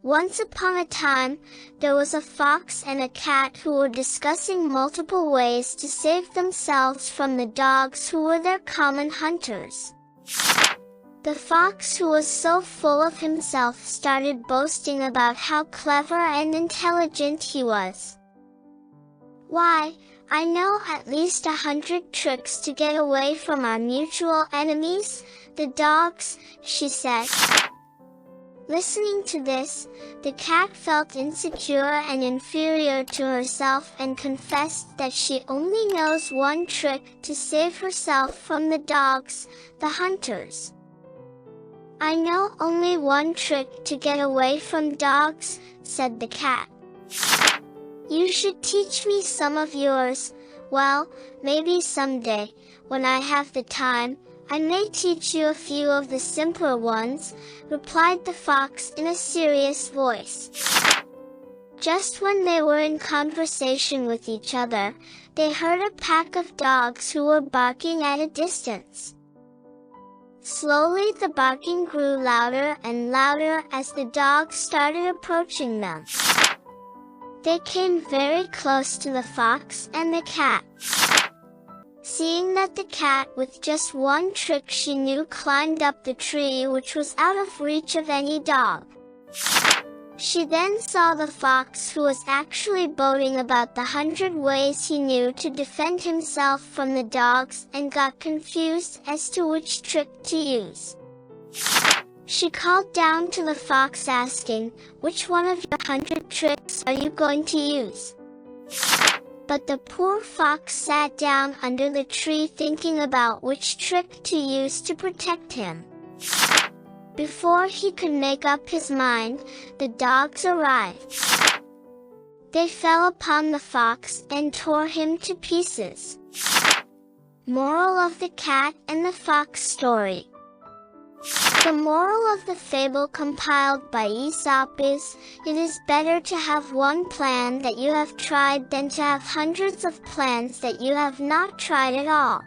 Once upon a time, there was a fox and a cat who were discussing multiple ways to save themselves from the dogs who were their common hunters. The fox, who was so full of himself, started boasting about how clever and intelligent he was. "Why, I know at least 100 tricks to get away from our mutual enemies, the dogs," she said. Listening to this, the cat felt insecure and inferior to herself and confessed that she only knows one trick to save herself from the dogs, the hunters. "I know only one trick to get away from dogs," said the cat. "You should teach me some of yours." "Well, maybe someday, when I have the time, I may teach you a few of the simpler ones," replied the fox in a serious voice. Just when they were in conversation with each other, they heard a pack of dogs who were barking at a distance. Slowly the barking grew louder and louder as the dogs started approaching them. They came very close to the fox and the cat. Seeing that the cat, with just one trick she knew, climbed up the tree which was out of reach of any dog. She then saw the fox, who was actually boasting about the 100 ways he knew to defend himself from the dogs, and got confused as to which trick to use. She called down to the fox asking, "Which one of your 100 tricks are you going to use?" But the poor fox sat down under the tree thinking about which trick to use to protect him. Before he could make up his mind, the dogs arrived. They fell upon the fox and tore him to pieces. Moral of the cat and the fox story. The moral of the fable compiled by Aesop is, it is better to have one plan that you have tried than to have hundreds of plans that you have not tried at all.